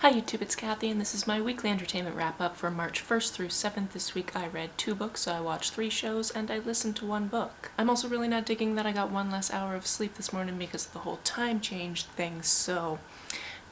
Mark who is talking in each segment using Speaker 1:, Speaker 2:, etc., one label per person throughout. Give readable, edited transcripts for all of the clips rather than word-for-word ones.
Speaker 1: Hi YouTube, it's Kathy, and this is my weekly entertainment wrap-up for March 1st through 7th. This week I read 2 books, so I watched 3 shows, and I listened to 1 book. I'm also really not digging that I got 1 less hour of sleep this morning because of the whole time change thing, so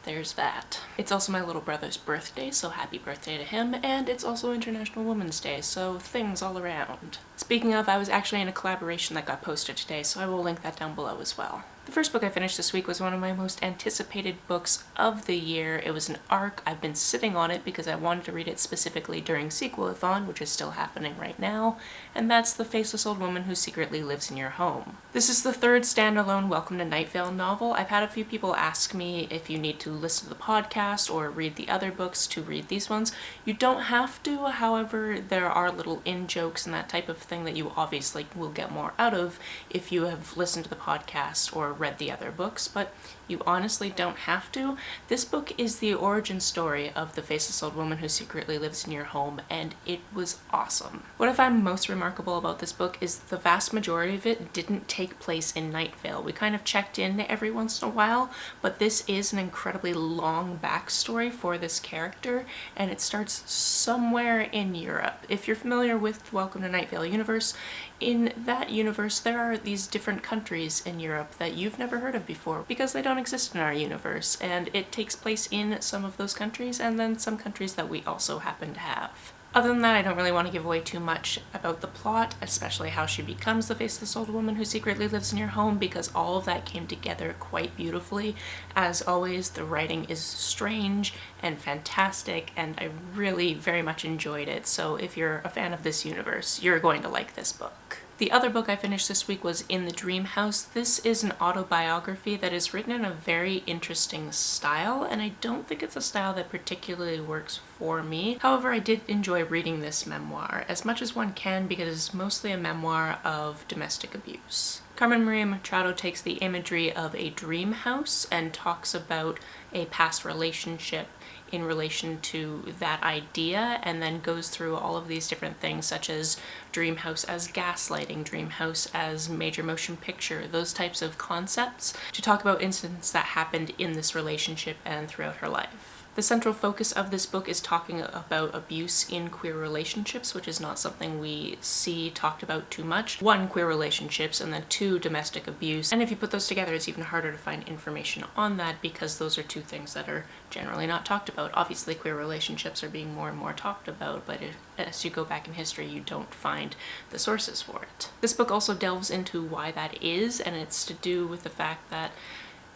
Speaker 1: there's that. It's also my little brother's birthday, so happy birthday to him, and it's also International Women's Day, so things all around. Speaking of, I was actually in a collaboration that got posted today, so I will link that down below as well. The first book I finished this week was one of my most anticipated books of the year. It was an ARC. I've been sitting on it because I wanted to read it specifically during Sequelathon, which is still happening right now, and that's The Faceless Old Woman Who Secretly Lives in Your Home. This is the 3rd standalone Welcome to Night Vale novel. I've had a few people ask me if you need to listen to the podcast or read the other books to read these ones. You don't have to, however, there are little in-jokes and that type of thing that you obviously will get more out of if you have listened to the podcast or read the other books, but you honestly don't have to. This book is the origin story of the faceless old woman who secretly lives in your home, and it was awesome. What I find most remarkable about this book is the vast majority of it didn't take place in Night Vale. We kind of checked in every once in a while, but this is an incredibly long backstory for this character, and it starts somewhere in Europe. If you're familiar with Welcome to Night Vale universe, in that universe there are these different countries in Europe that you've never heard of before because they don't exist in our universe, and it takes place in some of those countries and then some countries that we also happen to have. Other than that, I don't really want to give away too much about the plot, especially how she becomes the faceless old woman who secretly lives in your home, because all of that came together quite beautifully. As always, the writing is strange and fantastic, and I really very much enjoyed it, so if you're a fan of this universe, you're going to like this book. The other book I finished this week was In the Dream House. This is an autobiography that is written in a very interesting style, and I don't think it's a style that particularly works for me. However, I did enjoy reading this memoir, as much as one can, because it's mostly a memoir of domestic abuse. Carmen Machado takes the imagery of a dream house and talks about a past relationship in relation to that idea, and then goes through all of these different things such as dream house as gaslighting, dream house as major motion picture, those types of concepts, to talk about incidents that happened in this relationship and throughout her life. The central focus of this book is talking about abuse in queer relationships, which is not something we see talked about too much. 1, queer relationships, and then 2, domestic abuse. And if you put those together, it's even harder to find information on that because those are 2 things that are generally not talked about. Obviously, queer relationships are being more and more talked about, but as you go back in history, you don't find the sources for it. This book also delves into why that is, and it's to do with the fact that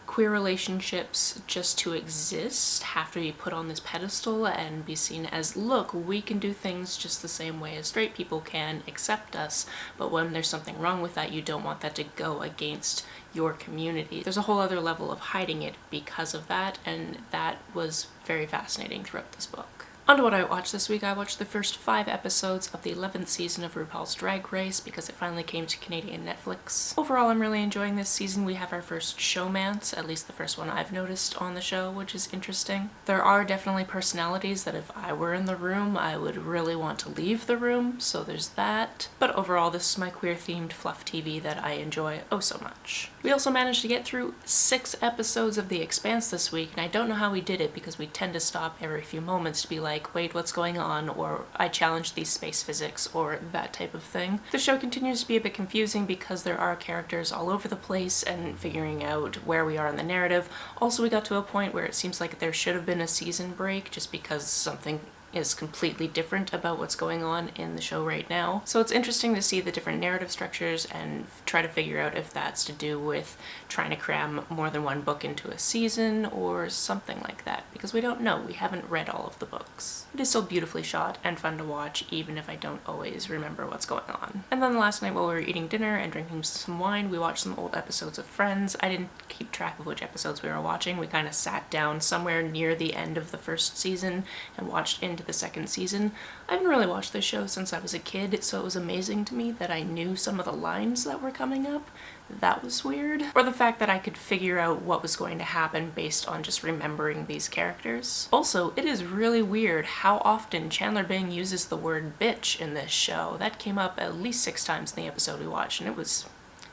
Speaker 1: queer relationships, just to exist, have to be put on this pedestal and be seen as, look, we can do things just the same way as straight people can, accept us, but when there's something wrong with that, you don't want that to go against your community. There's a whole other level of hiding it because of that, and that was very fascinating throughout this book. On to what I watched this week. I watched the first 5 episodes of the 11th season of RuPaul's Drag Race because it finally came to Canadian Netflix. Overall, I'm really enjoying this season. We have our first showmance, at least the first one I've noticed on the show, which is interesting. There are definitely personalities that if I were in the room, I would really want to leave the room, so there's that. But overall, this is my queer-themed fluff TV that I enjoy oh so much. We also managed to get through 6 episodes of The Expanse this week, and I don't know how we did it because we tend to stop every few moments to be like, wait, what's going on, or I challenge these space physics, or that type of thing. The show continues to be a bit confusing because there are characters all over the place and figuring out where we are in the narrative. Also, we got to a point where it seems like there should have been a season break just because something is completely different about what's going on in the show right now. So it's interesting to see the different narrative structures and try to figure out if that's to do with trying to cram more than 1 book into a season or something like that, because we don't know. We haven't read all of the books. It is still beautifully shot and fun to watch, even if I don't always remember what's going on. And then last night while we were eating dinner and drinking some wine, we watched some old episodes of Friends. I didn't keep track of which episodes we were watching. We kind of sat down somewhere near the end of the first season and watched into the 2nd season. I haven't really watched this show since I was a kid, so it was amazing to me that I knew some of the lines that were coming up. That was weird. Or the fact that I could figure out what was going to happen based on just remembering these characters. Also, it is really weird how often Chandler Bing uses the word bitch in this show. That came up at least 6 times in the episode we watched, and it was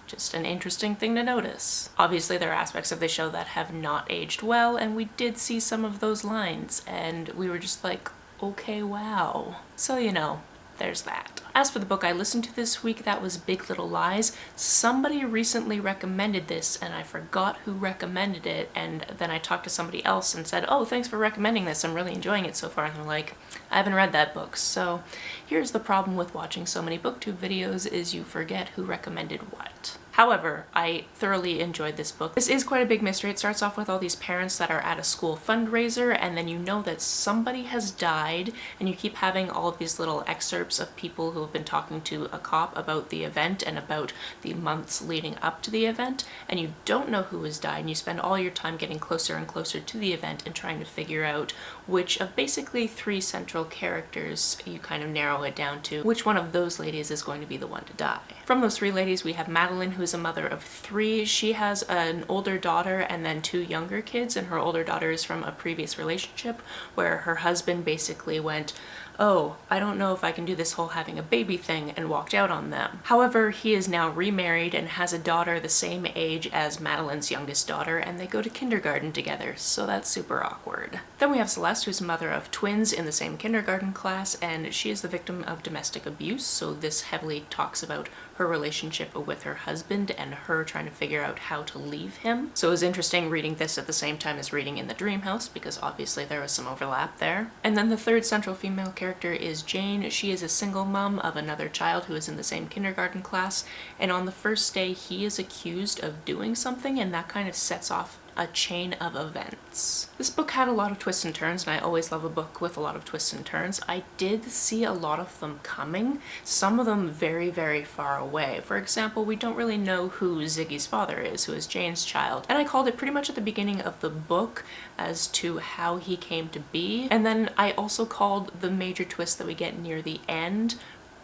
Speaker 1: Just an interesting thing to notice. Obviously there are aspects of the show that have not aged well, and we did see some of those lines, and we were just like, okay, wow. So, you know, there's that. As for the book I listened to this week, that was Big Little Lies. Somebody recently recommended this and I forgot who recommended it, and then I talked to somebody else and said, oh, thanks for recommending this, I'm really enjoying it so far, and they're like, I haven't read that book. So here's the problem with watching so many booktube videos, is you forget who recommended what. However, I thoroughly enjoyed this book. This is quite a big mystery. It starts off with all these parents that are at a school fundraiser, and then you know that somebody has died, and you keep having all of these little excerpts of people who have been talking to a cop about the event and about the months leading up to the event, and you don't know who has died, and you spend all your time getting closer and closer to the event and trying to figure out which of basically 3 central characters, you kind of narrow it down to which one of those ladies is going to be the one to die. From those 3 ladies, we have Madeline, who's a mother of 3. She has an older daughter and then 2 younger kids, and her older daughter is from a previous relationship where her husband basically went, oh, I don't know if I can do this whole having a baby thing, and walked out on them. However, he is now remarried and has a daughter the same age as Madeline's youngest daughter, and they go to kindergarten together, so that's super awkward. Then we have Celeste, who's a mother of twins in the same kindergarten class, and she is the victim of domestic abuse, so this heavily talks about her relationship with her husband and her trying to figure out how to leave him. So it was interesting reading this at the same time as reading In the Dream House, because obviously there was some overlap there. And then the 3rd central female character is Jane. She is a single mom of another child who is in the same kindergarten class, and on the first day he is accused of doing something, and that kind of sets off a chain of events. This book had a lot of twists and turns, and I always love a book with a lot of twists and turns. I did see a lot of them coming, some of them very, very far away. For example, we don't really know who Ziggy's father is, who is Jane's child, and I called it pretty much at the beginning of the book as to how he came to be, and then I also called the major twist that we get near the end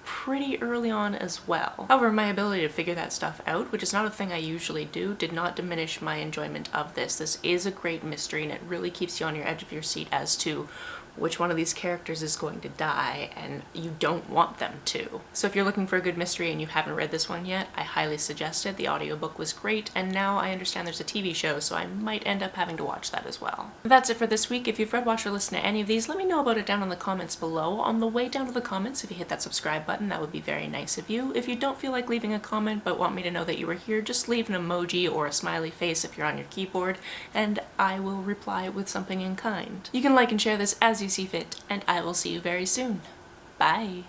Speaker 1: pretty early on as well. However, my ability to figure that stuff out, which is not a thing I usually do, did not diminish my enjoyment of this. This is a great mystery, and it really keeps you on your edge of your seat as to which one of these characters is going to die, and you don't want them to. So if you're looking for a good mystery and you haven't read this one yet, I highly suggest it. The audiobook was great, and now I understand there's a TV show, so I might end up having to watch that as well. That's it for this week. If you've read, watched, or listened to any of these, let me know about it down in the comments below. On the way down to the comments, if you hit that subscribe button, that would be very nice of you. If you don't feel like leaving a comment but want me to know that you were here, just leave an emoji or a smiley face if you're on your keyboard, and I will reply with something in kind. You can like and share this as you see fit, and I will see you very soon. Bye!